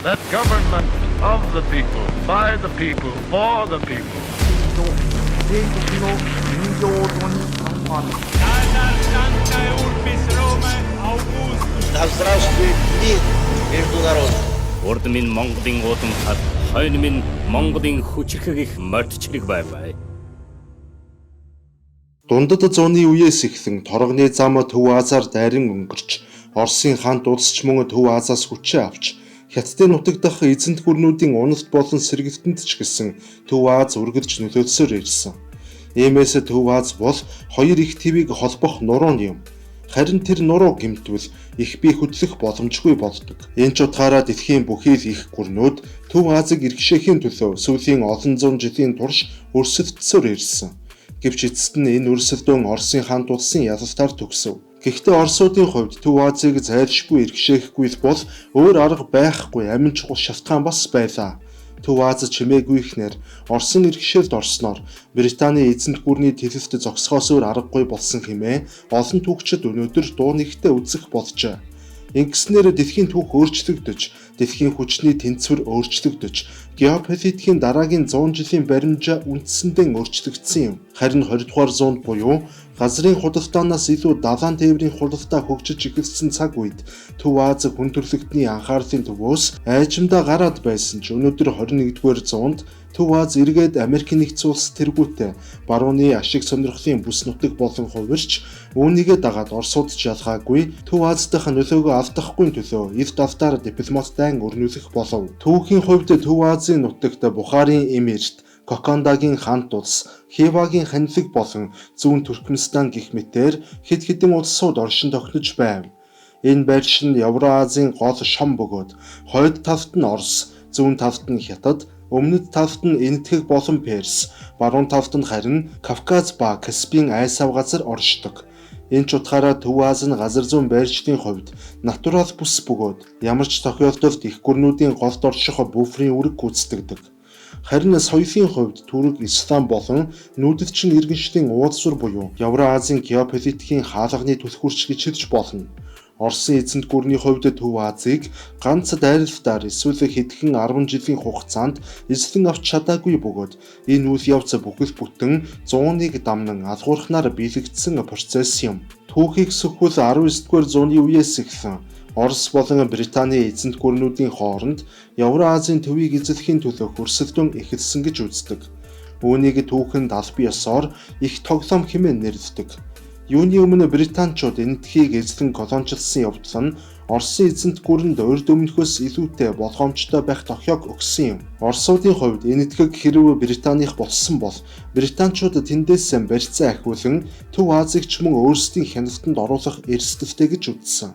That government of the people, by the people, for the people. Да здравствует мир между народами. Урд минь Монголын уудам хад, хойно минь Монголын хүчрхэг их мордчлог байваа. Дундад зууны үеэс эхлэн торгоны зам Төв Азаар дайран өнгөрч, Оросын хаант улсч мөн Төв Азаас хүчээ авч, Хятадын нутаг дахь эзэнт гүрнүүдийн уналт болон сэргэлтэнд ч гэсэн Төв Аз үргэлж нөлөөсөөр ирсэн. Иймээс Төв Аз бол хоёр их твийг холбох нурууны юм. Харин тэр нуруу гэмтвэл их бие хөдлөх боломжгүй болдог. Энэ ч утгаараа дэлхийн бүхий л их гүрнүүд Төв Азыг иргэшээхийн төлөө сүүлийн олон зуун жилийн турш өрсөлдсөөр ирсэн. Гэвч эцэст нь энэ өрсөлдөөн Оросын хаант улсын ялалтаар төгсөв. Гэхдээ Оросуудын хувьд Төв Азыг зайлшгүй иргэшээхгүй бол өөр арга байхгүй амин чухал шалтгаан бас байлаа. Төв Аз чимээгүй ихнэр Оросын иргэшээлд орсноор Британий эзэнт гүрний төлөвт зогсохоос өөр аргагүй болсон хэмээн олон түүхчид өнөөдөр дуу нэгтээ үзэх болжээ. Ингэснээр дэлхийн түүх өөрчлөгдөж, дэлхийн хүчний тэнцвэр өөрчлөгдөж, геополитикийн дараагийн 100 жилийн баримжаа үндсэндээ өөрчлөгдсөн юм. Харин 20 дугаар зуунд буюу газрын худалдаанаас илүү далайн тээврийн худалдаа хөгжиж эхэлсэн цаг үед Төв Аз хүн төрөлхтний анхаарлын төвөөс айжмдаа гараад байсан ч өнөөдөр 21-р зуунд Төв Аз эргээд Америк нэгдсэн улс тэргүүтээ барууны ашиг сонирхлын бүс нутаг болон хувирч үүнийгээ дагаад Оросууд ч ялгаагүй Төв Аз дахь нөлөөгөө алдахгүй төлөө эрт давтаар дипломаттай өрнүүлэх болов. Түүхийн хувьд Төв Азийн нутагт Бухарын эмирт, Кокандагийн хаант улс, Хивагийн ханилэг болон зүүн Туркменстан гэх мэтээр хэд хэдэн улсууд оршин тогтнож байв. Энэ байрш нь Евразийн гол шом бөгөөд хойд талд нь Орос, зүүн талд нь Хятад, өмнөд талд нь Энэтхэг болон Перс, баруун талд нь харин Кавказ ба Каспийн айсав газар оршдог. Энэ ч утгаараа Төв Аз нь газар зүүн байршлын хувьд натурал бүс бөгөөд ямар ч тохиолдолд их гүрнүүдийн голд орших буферын үүрэг гүйцэтгэдэг. Харин соёлын хувьд Түрэг, Ислам болон нүүдэлчин иргэншлийн уулзвар буюу Евразийн геополитикийн хаалганы түлхүүрч гэж хэлж болно. Оросын эзэнт гүрний хувьд Төв Азыг ганц дайралтаар эсвэл хэдхэн 10 жилийн хугацаанд эзлэн авч чадаагүй бөгөөд энэ үйл явц бүхэл бүтэн 100-ыг дамнан алгуурхнаар биелэгдсэн процесс юм. Түүхийг сөхвөл 19-р зууны үеэс эхлэн Орос болон Британий эзэнт гүрнүүдийн хооронд Евразийн төвийг эзлэхийн төлөө өрсөлдөөн эхэлсэн гэж үздэг. Үүнийг түүхэнд аль биесээр их тоглоом хэмээн нэрлэдэг. Юуны өмнө британчууд энэтхийг эзлэн колоничлсан явдал нь Оросын эзэнт гүрэнд урд өмнөхөөс илүүтэй болгоомжтой байх тохиог өгсөн юм. Оросуудын хувьд энэтхэг хэрв Британых болсон бол британчууд тэндээс барьцаа ахиулан Төв Азыг ч мөн өөрсдийн хяналтанд оруулах эрсдэлтэй гэж үзсэн.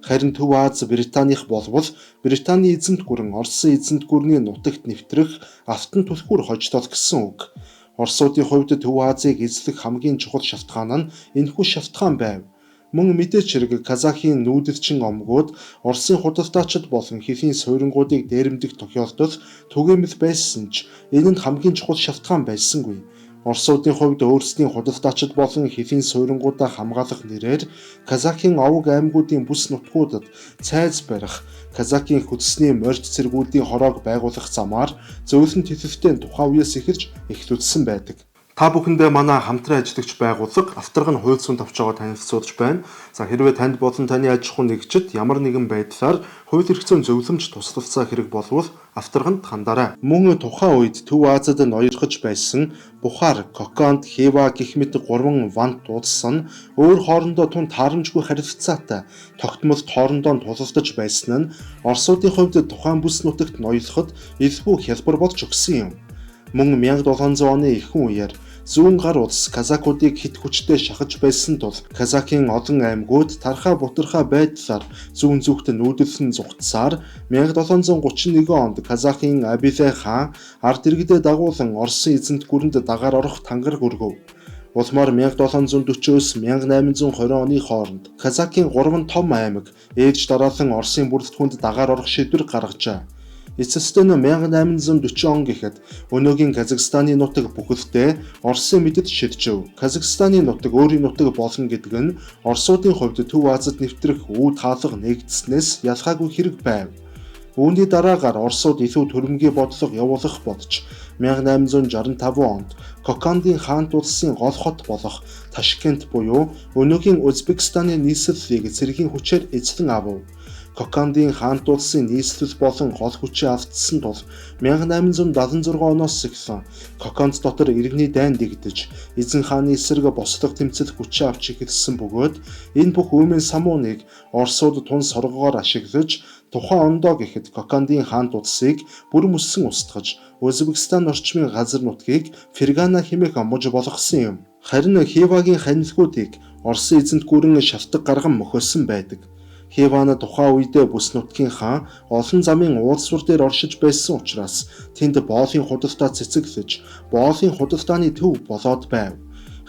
Харин Төв Аз Британых болвол Британий эзэнт гүрэн Оросын эзэнт гүрний нутагт нэвтрэх автан түлхүүр хождол гэсэн үг. Оросуудын хувьд Төв Азыг эзлэх хамгийн чухал шалтгаан нь энэхүү шалтгаан байв. Мөн мэдээч хэрэг Казахын нүүдэлчин омгууд Оросын худалдаачид болон хэлийн суйрангуудыг дээрэмдэх тохиолдол түгээмэл байсан ч энэ нь хамгийн чухал шалтгаан байсангүй. Оросуудын хувьд өөрсдийн худалдаачид болон хэлийн суйрангуудаа хамгаалах нэрээр Казахын овог аймагуудын бүс нутгуудад цайз барих, Казахын хөдсөний морьт цэргүүдийн хороог байгуулах замаар зөөлөн төлөвтэй тухайн үеэс эхэлж эхлүүлсэн байдаг. Та бүхэндээ манай хамтран ажиллагч байгууллага Авторгын хууль зүйн товч байгаа танилцуулж байна. За хэрвээ танд болон таны аж ахуйн нэгжид ямар нэгэн байдлаар хууль эрх зүйн зөвлөмж туслалцаа хэрэг болвол Авторганд хандаарай. Мөн тухайн үед Төв Азад ноёрхож байсан Бухар, Коканд, Хива гэх мэт 3 вант улс нь өөр хоорондоо тун таарамжгүй харилцаатай тогтмолд хоорондоо тулалдаж байсан нь Оросуудын хувьд тухайн бүс нутагт ноёлоход илбүү хялбар болж өгсөн юм. Мөн 1700 оны ихэнх үеэр зүүн гар улс казакуудыг хит хүчтэй шахаж байсан тул Казахын олон аймагуд тархаа бутархаа байдлаар зүүн зүгт нүүдэлсэн зугтсаар 1731 онд Казахын Абилай хаан ард иргэдэд дагуулan Оросын эзэнт гүрэнд дагаар орох тангараг өргөв. Улмаар 1740-өөс 1820 оны хооронд Казахын 3 том аймаг ээлж дараалан Оросын бүрэлдэхүүнд дагаар орох шийдвэр гаргажээ. Эцэст нь 1840 он гэхэд өнөөгийн Казахстаны нутаг бүхэлдээ Оросын мэдэд ширжэв. Казахстаны нутаг өөрийн нутаг болно гэдэг нь Оросуудын хувьд Төв Азад нэвтрэх үе таалга нэгдснээс ялгаагүй хэрэг байв. Үүний дараагаар Оросууд илүү төрөмгийн бодлого явуулах бодож 1865 онд Кокандын хаант улсын гол хот болох Ташкент буюу өнөөгийн Узбекистаны нийслэлийг цэргийн хүчээр эзлэн авав. Кокандын хаант улсын нийслэл болон гол хүчээ автсан тул 1876 оноос эхлэн Коканд дотор иргэний дайн дэгдэж эзэн хааны эсрэг бослого тэмцэл хүчээ авч эхэлсэн бөгөөд энэ бүх үмэн самууныг Оросууд тун соргогоор ашиглаж тухайн ондоо гэхэд Кокандын хаант улсыг бүр мөссөн устгаж Узбекистан орчмын газар нутгийг Фергана хэмээх амж болгосон юм. Харин Хивагийн ханилгуудыг Оросын эзэнт гүрэн шалтгаан гарган мөхөсөн байдаг. Хивана тухайн үедээ бүс нутгийн хаан олон замын уулсвар дээр оршиж байсан учраас тэнд боолын худалдаа цэцэглэж боолын худалдааны төв болоод байв.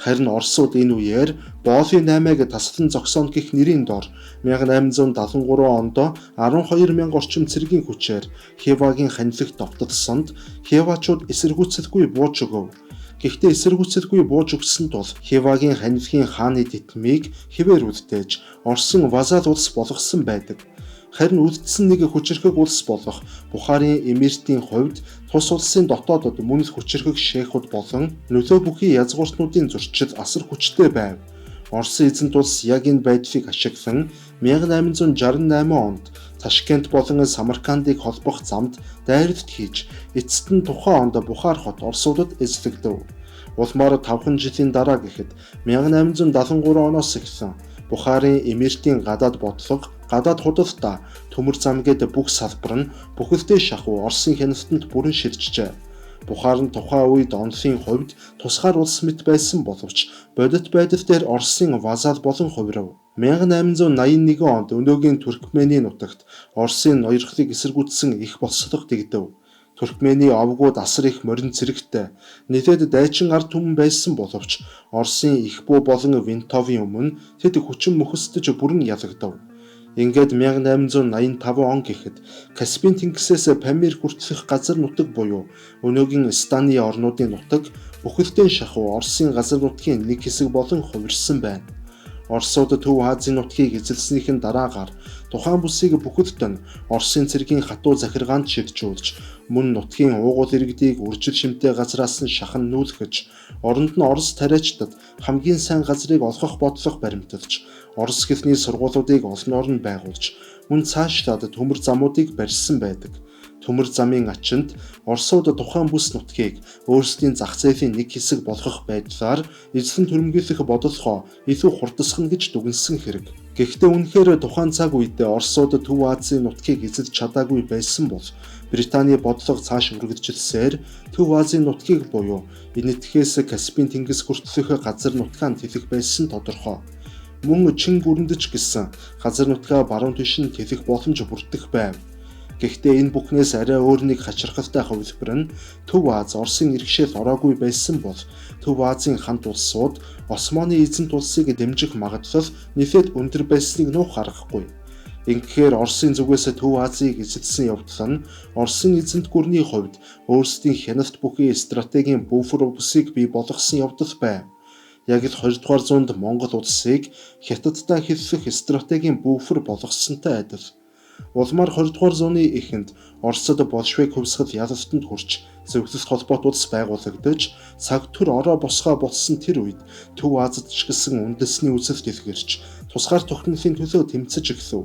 Харин Оросууд энэ үеэр боолын 8-ыг таслан зогсооно гэх нэрийн дор 1873 онд 12,000 орчим цэргийн хүчээр Хивагийн ханилгт довтолсонд Хивачууд эсэргүүцэлгүй бууж өгөв. Гэхдээ эсэргүүцэлгүй бууж өгсөн тул Хивагийн ханилгын хааны титмийг хэвээр үлдээж Оросын вазал улс болгосон байдаг. Харин үлдсэн нэг хүчирхэг улс болох Бухарын эмиртийн хувьд тус улсын дотоодод мөн л хүчирхэг шейхүүд болон нөлөө бүхий язгууртнуудын зөрчил асар хүчтэй байв. Оросын эзэнт улс яг энэ байдлыг ашиглан 1868 онд Ташкент болон Самаркандыг холбох замд дайралт хийж эцэст нь тухайн онд Бухар хот Оросуудад эзлэгдэв. Улмаар 5 жилийн дараа гэхэд 1873 оноос эхлэн Бухарын эмиртийн гадаад бодлого, гадаад худалдаа, төмөр зам гээд бүх салбар нь бүхэлдээ шахуу Оросын хяналтанд бүрэн шилжжээ. Бухар нь тухайн үед онлын хувьд тусгаар улс мэт байсан боловч бодит байдал дээр Оросын вазал болон хувирав. 1881 онд өнөөгийн Туркменийн нутагт Оросын ноёрхлыг эсэргүүцсэн их болслого дэгдэв. Туркмений овгууд асар их морин цэрэгтэй, нэлээд дайчин ард түмэн байсан боловч Оросын их бүү болон Винтовын өмнө тэд хүчин мөхөсдөж бүрэн ялагдав. Ингээд 1885 он гэхэд Каспийн тэнгисээс Памир хүртэлх газар нутаг буюу өнөөгийн Станы орнуудын нутаг бүхэлдээ шахуу Оросын газар нутгийн нэг хэсэг болон хувирсан байна. Оросууд Төв Азийн нутгийг эзэлснийхэн дараагаар тухайн бүсийг бүхэлд нь Оросын цэргийн хатуу захиргаанд шилжүүлж мөн нутгийн уугуул иргэдийг үржил шимтэй газраас нь шахан нүүлгэж оронд нь Орос тариачдад хамгийн сайн газрыг олгох бодлого баримталж Орос хэлний сургуулиудыг олноор нь байгуулж мөн цаашлаад төмөр замуудыг барьсан байдаг. Төмөр замын ачинд Оросууд тухайн бүс нутгийг өөрсдийн зах зээлийн нэг хэсэг болгох байдлаар эзлэн төрөмгийлэх бодлогоо илүү хурдсгана гэж дүгнсэн хэрэг. Гэхдээ үнэхээр тухайн цаг үедээ Оросууд Төв Азийн нутгийг эзэлж чадаагүй байсан бол Британий бодлого цааш үргэлжилсээр Төв Азийн нутгийг буюу энэтхээс Каспийн тэнгис хүртэлх газар нутгаанд тэлэх байсан тодорхой. Мөн Чин гүрэндэч гэсэн газар нутгаа баруун тийш нь тэлэх боломж бүрдэх байв. Гэхдээ энэ бүхнээс арай өөр нэг хачирхалтай хувилбар нь Төв Аз Оросын иргэшэл ороогүй байсан бол Төв Азийн хамт улсууд Османы эзэнт улсыг дэмжих магадлал нэлээд өндөр байсныг нуух аргагүй. Ингэхээр Оросын зүгээс Төв Азийг эзэлсэн явдал нь Оросын эзэнт гүрний хувьд өөрсдийн хяналт бүхий стратегийн буфер бүсийг бий болгосон явдал байв. Яг л 20 дугаар зуунд Монгол улсыг Хятадтай хэллэх стратегийн буфер болгосонтой адил. Улмаар 20 дугаар зууны эхэнд Оросд Большевик хувьсгал ялалтанд хүрч зөвлөлт холбоот улс байгуулагдаж цаг төр ороо босгоо болсон тэр үед Төв Азад ч гэсэн үндэсний үзэл дэлгэрч тусгаар тогтнолын төлөө тэмцэж эхлэв.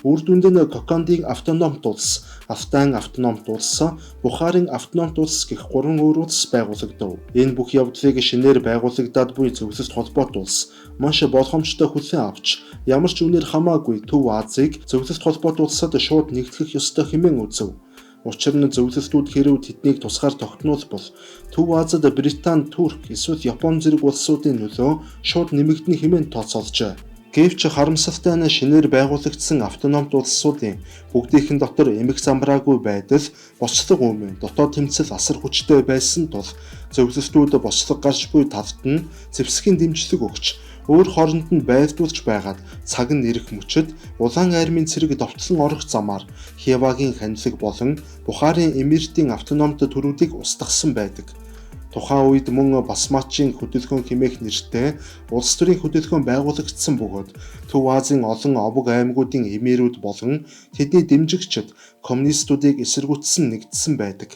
Үр дүнд нь Кокандын автономт улс, Афтан автономт улс, Бухарын автономт улс гэх 3 өөр улс байгуулагдав. Энэ бүх явдлыг шинээр байгуулагдаад буй зөвлөлт холбоот улс маш болгоомжтой хүлээн авч ямар ч үнээр хамаагүй Төв Азийг зөвлөлт холбоот улсад шууд нэгтгэх ёстой хэмээн үзв. Учир нь зөвлөлтүүд хэрв тэднийг тусгаар тогтнуулбал Төв Азад Британи, Турк эсвэл Япон зэрэг улсуудын нөлөө шууд нэмэгдэнэ хэмээн тооцоолжээ. Гэвч харамсалтай нь шинээр байгуулагдсан автономт улсуудын бүгдийнхэн дотор эмх замбраагүй байдал боцлог өмнө дотоод тэмцэл асар хүчтэй байсан тул зөвлөлтүүд боцлог гарч буй талд нь зэвсгийн дэмжлэг өгч өөр хооронд нь байлдуулж байгаад цаг нь ирэх мөчид улаан армийн цэрэг довтлон орох замаар Хивагийн ханилг болон Бухарын эмиртийн автономт төрүүдийг устгасан байдаг. Тухайн үед мөн Басмачийн хөдөлгөөн хэмээх нэртэй улс төрийн хөдөлгөөн байгуулагдсан бөгөөд Төв Азийн олон овог аймагуудын эмээрүүд болон тэдний дэмжигчид коммунистуудыг эсэргүүцсэн нэгдсэн байдаг.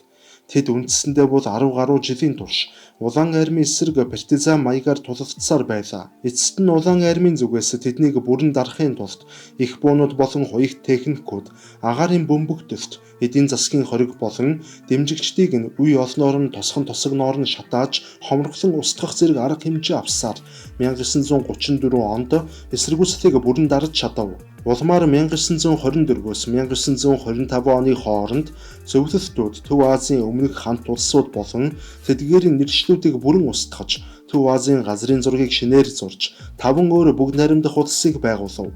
Тэд үндсэндээ бол 10 гаруй жилийн турш Улаан армийн эсрэг партизан маягаар тулалдсаар байлаа. Эцэст нь Улаан армийн зүгээс тэднийг бүрэн дарахын тулд их буунууд болон хуйх техникүүд агаарын бөмбөгтөлт, эдийн засгийн хориг болон дэмжигчдийг нь үе олноор нь тосхон тосгоноор нь шатааж хомроглон устгах зэрэг арга хэмжээ авсаар 1934 онд эсэргүүцлийг бүрэн дарж чадав. Улмаар 1924-өөс 1925 оны хооронд зөвлөлтүүд Төв Азийн өмнөх хамт улсууд болон тэдгээрийн нэршлүүдийг бүрэн устгаж, Төв Азийн газрын зургийг шинээр зурж, 5 өөр бүгд найрамдах улсыг байгуулав.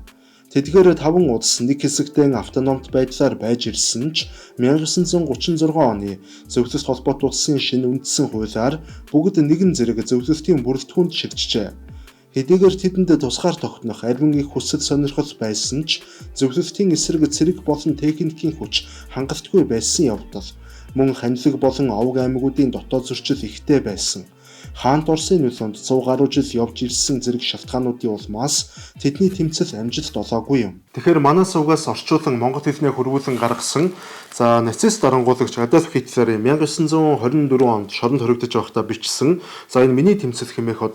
Тэдгээр 5 улс нэг хэсэгтээ автономт байдлаар байж ирсэн ч 1936 оны зөвлөлт холбоот улсын шинэ үндсэн хуулиар бүгд нэгэн зэрэг зөвлөлтийн бүрэлдэхүүнд шилжжээ. Хэдийгээр тэдэнд тусгаар тогтнох арвин их хүсэл сонирхол байсан ч зөвлөлтийн эсрэг цэрэг болон техникийн хүч хангалтгүй байсан явдал мөн ханилаг болон овог аймагуудын дотоод зөрчил ихтэй байсан. Хаант Орсын нөлөөнд 100 гаруй жил явж ирсэн зэрэг шалтгаануудын улмаас тэдний тэмцэл амжилт олоогүй юм. Тэгэхээр манаас угаас орчуулан монгол хэлнээ хөрвүүлэн гаргасан нацист дарангуулагч Адольф Хитлер 1924 онд шоронд хоригдож байхдаа бичсэн энэ миний тэмцэл хэмээх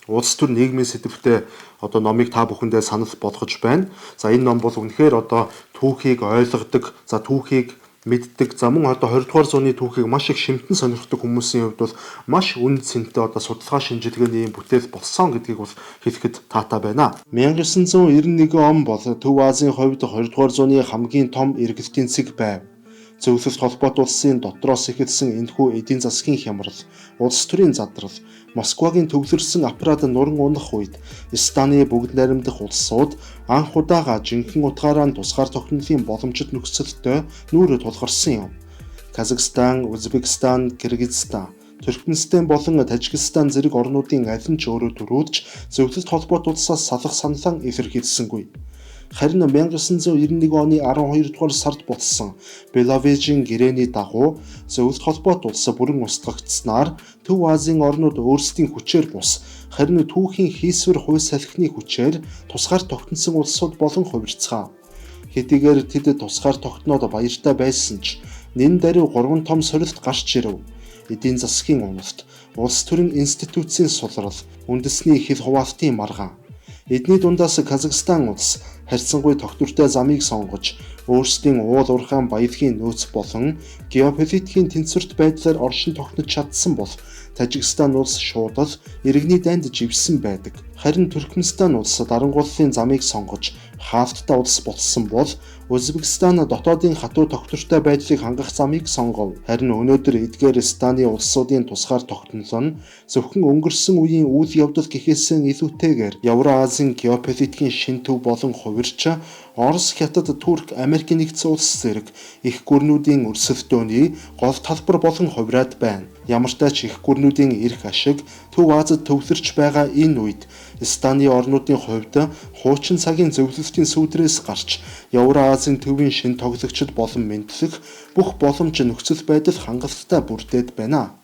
улс төр нийгмийн сэдвтэй номыг та бүхэндээ санал болгож байна. Энэ ном бол үнэхээр түүхийг ойлгодог, түүхийг мэддэг, мөн 20 дугаар зууны түүхийг маш их шимтэн сонирхдаг хүмүүсийн хувьд бол маш үн цэнтэй судалгаа шинжилгээний бүтээл болсон гэдгийг бол хэлэхэд таатай байна. 1991 он бол Төв Азийн хувьд 20 дугаар зууны хамгийн том эргэлтийн цэг байв. Зөвлөлт холбоот улсын дотроос эхэлсэн энэхүү эдийн засгийн хямрал, улс төрийн задрал, Москвагийн төвлөрсөн аппарат нуран унах үед Станы бүгд найрамдах улсууд анх удаага жинхэнэ утгаараа тусгаар тогтнолын боломжит нөхцөлтөд нүүр тулгарсан юм. Казахстан, Узбекистан, Кыргызстан, Туркменстан болон Тажикстан зэрэг орнуудын аль нь ч өөрөө төрүүлж зөвлөлт холбоот улсаас салах саналаа илэрхийлсэнгүй. Харин 1991 оны 12 дугаар сард болсон Беловежийн гэрээний дагуу зөвлөлт холбоот улс бүрэн устгагдсанаар Төв Азийн орнууд өөрсдийн хүчээр бус харин түүхийн хийсвэр хувь салхины хүчээр тусгаар тогтносон улсууд болон хувирцгаав. Хэдийгээр тэд тусгаар тогтноод баяртай байсан ч нэн даруй 3 том сорилт гарч ирэв. Эдийн засгийн уналт, улс төрийн институцийн сулрал, үндэсний хил хуваалтын маргаан. Эдний дундаас Казахстан улс харьцангуй тогтвортой замыг сонгож өөрсдийн уул уурхайн баялагын нөөц болон геополитикийн тэнцвэрт байдлаар оршин тогтнож чадсан бол Тажикстан улс шуудал иргэний дайнд живсэн байдаг. Харин Туркменстан улс дарангууллын замыг сонгож хаалттай улс болсон бол Узбекистан дотоодын хатуу тогтвортой байдлыг хангах замыг сонгов. Харин өнөөдөр эдгээр Станы улсуудын тусгаар тогтнол нь зөвхөн өнгөрсөн үеийн үйл явдал гэхээсээ илүүтэйгээр Евразийн геополитикийн шин төв болон хувирч Орос, Хятад, Турк, Америк нэгдсэн улс зэрэг их гүрнүүдийн өрсөлдөөний гол талбар болон хувираад байна. Ямар ч тач их гүрнүүдийн эрх ашиг Төв Азид төвлөрч байгаа энэ үед Станы орнуудын хувьд хуучин цагийн зөвлөлтийн сүдрээс гарч Евразийн төвийн шин тоглогчд болон мэдлэх бүх боломж нөхцөл байдал хангалттай бүрдээд байна.